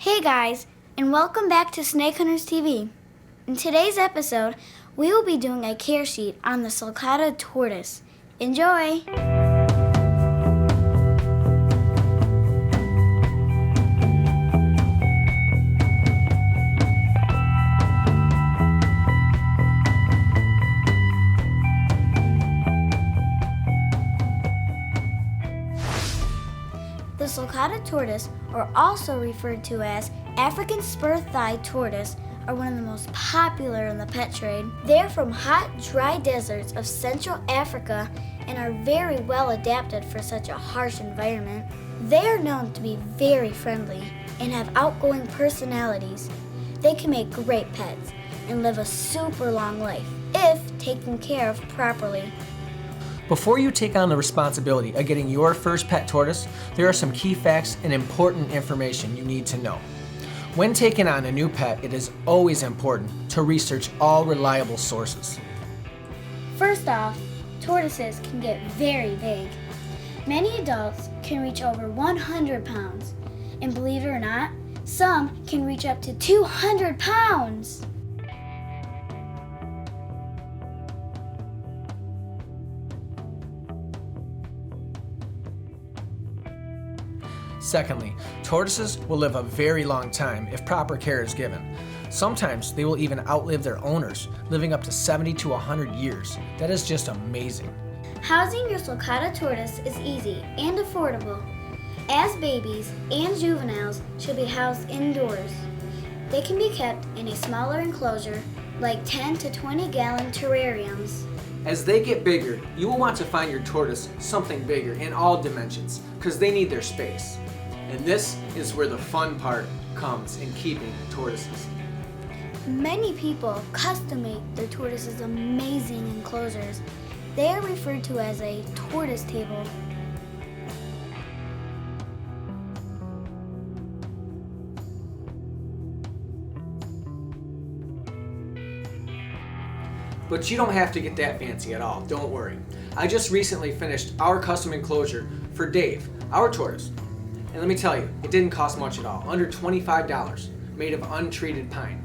Hey guys, and welcome back to SnakeHuntersTV. In today's episode, we will be doing a care sheet on the Sulcata Tortoise. Enjoy! The Sulcata tortoise, or also referred to as African spur-thigh tortoise, are one of the most popular in the pet trade. They are from hot, dry deserts of Central Africa and are very well adapted for such a harsh environment. They are known to be very friendly and have outgoing personalities. They can make great pets and live a super long life if taken care of properly. Before you take on the responsibility of getting your first pet tortoise, there are some key facts and important information you need to know. When taking on a new pet, it is always important to research all reliable sources. First off, tortoises can get very big. Many adults can reach over 100 pounds, and believe it or not, some can reach up to 200 pounds. Secondly, tortoises will live a very long time if proper care is given. Sometimes they will even outlive their owners, living up to 70 to 100 years. That is just amazing. Housing your Sulcata tortoise is easy and affordable, as babies and juveniles should be housed indoors. They can be kept in a smaller enclosure, like 10 to 20 gallon terrariums. As they get bigger, you will want to find your tortoise something bigger in all dimensions, because they need their space. And this is where the fun part comes in keeping tortoises. Many people custom make their tortoises amazing enclosures. They are referred to as a tortoise table. But you don't have to get that fancy at all, don't worry. I just recently finished our custom enclosure for Dave, our tortoise. And let me tell you, it didn't cost much at all, under $25, made of untreated pine.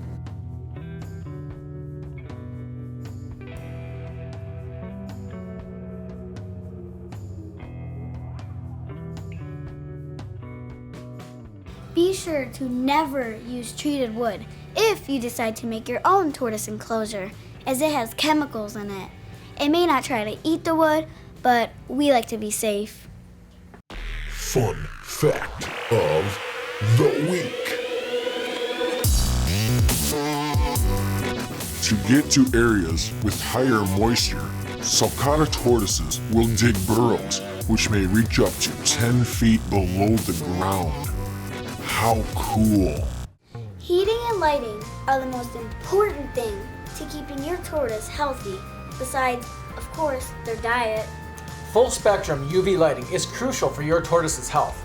Be sure to never use treated wood if you decide to make your own tortoise enclosure, as it has chemicals in it. It may not try to eat the wood, but we like to be safe. Fun fact of the week. To get to areas with higher moisture, Sulcata tortoises will dig burrows which may reach up to 10 feet below the ground. How cool! Heating and lighting are the most important thing to keeping your tortoise healthy, besides, of course, their diet. Full spectrum UV lighting is crucial for your tortoise's health.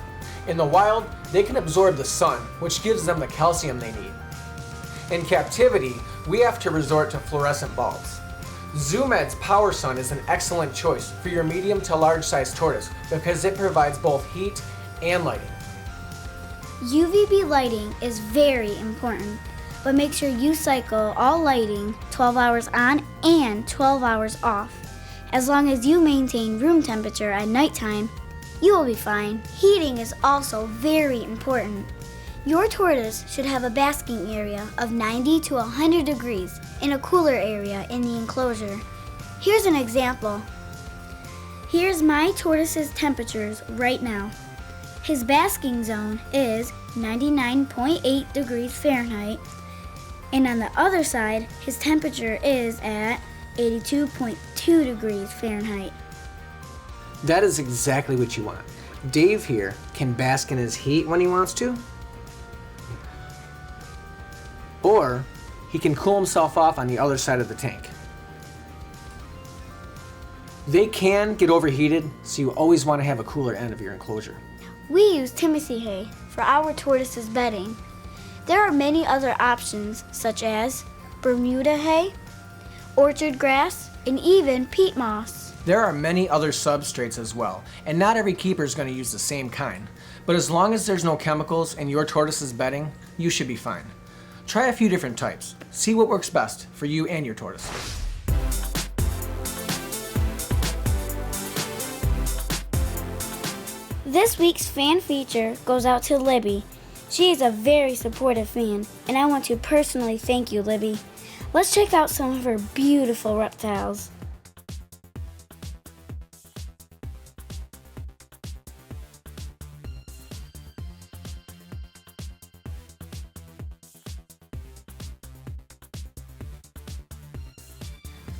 In the wild, they can absorb the sun, which gives them the calcium they need. In captivity, we have to resort to fluorescent bulbs. ZoomEd's Power Sun is an excellent choice for your medium to large size tortoise because it provides both heat and lighting. UVB lighting is very important, but make sure you cycle all lighting 12 hours on and 12 hours off. As long as you maintain room temperature at nighttime, you will be fine. Heating is also very important. Your tortoise should have a basking area of 90 to 100 degrees in a cooler area in the enclosure. Here's an example. Here's my tortoise's temperatures right now. His basking zone is 99.8 degrees Fahrenheit, and on the other side, his temperature is at 82.2 degrees Fahrenheit. That is exactly what you want. Dave here can bask in his heat when he wants to, or he can cool himself off on the other side of the tank. They can get overheated, so you always want to have a cooler end of your enclosure. We use Timothy hay for our tortoise's bedding. There are many other options, such as Bermuda hay, orchard grass, and even peat moss. There are many other substrates as well, and not every keeper is going to use the same kind. But as long as there's no chemicals in your tortoise's bedding, you should be fine. Try a few different types. See what works best for you and your tortoise. This week's fan feature goes out to Libby. She is a very supportive fan, and I want to personally thank you, Libby. Let's check out some of her beautiful reptiles.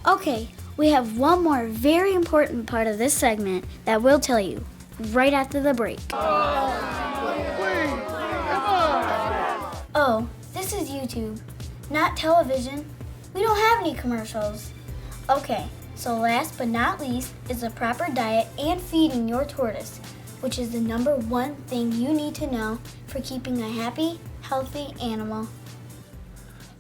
Okay, we have one more very important part of this segment that we'll tell you right after the break. Oh, this is YouTube, not television. We don't have any commercials. Okay, so last but not least is the proper diet and feeding your tortoise, which is the number one thing you need to know for keeping a happy, healthy animal.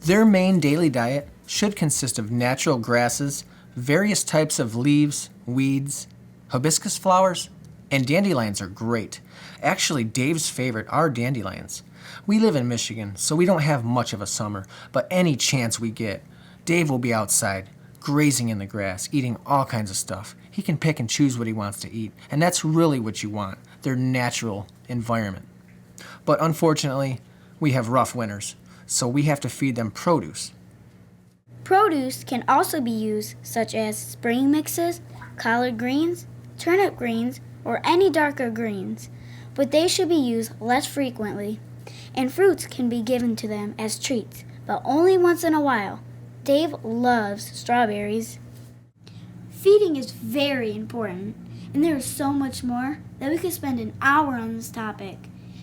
Their main daily diet should consist of natural grasses, various types of leaves, weeds, hibiscus flowers, and dandelions are great. Actually, Dave's favorite are dandelions. We live in Michigan, so we don't have much of a summer, but any chance we get, Dave will be outside, grazing in the grass, eating all kinds of stuff. He can pick and choose what he wants to eat, and that's really what you want, their natural environment. But unfortunately, we have rough winters, so we have to feed them produce. Produce can also be used such as spring mixes, collard greens, turnip greens, or any darker greens, but they should be used less frequently. And fruits can be given to them as treats, but only once in a while. Dave loves strawberries. Feeding is very important, and there is so much more that we could spend an hour on this topic.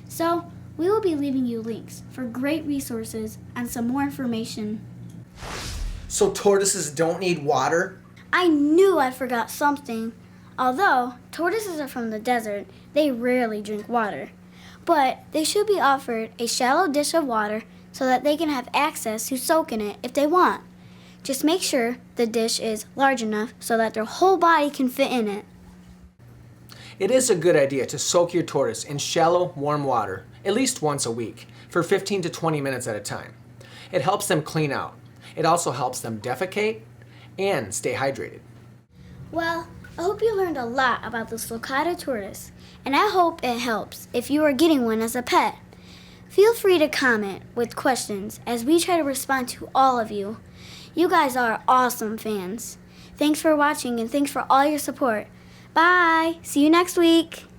So, we will be leaving you links for great resources and some more information. So tortoises don't need water? I knew I forgot something. Although tortoises are from the desert, they rarely drink water. But they should be offered a shallow dish of water so that they can have access to soak in it if they want. Just make sure the dish is large enough so that their whole body can fit in it. It is a good idea to soak your tortoise in shallow, warm water at least once a week for 15 to 20 minutes at a time. It helps them clean out. It also helps them defecate and stay hydrated. Well, I hope you learned a lot about the Sulcata tortoise, and I hope it helps if you are getting one as a pet. Feel free to comment with questions as we try to respond to all of you. You guys are awesome fans. Thanks for watching and thanks for all your support. Bye! See you next week!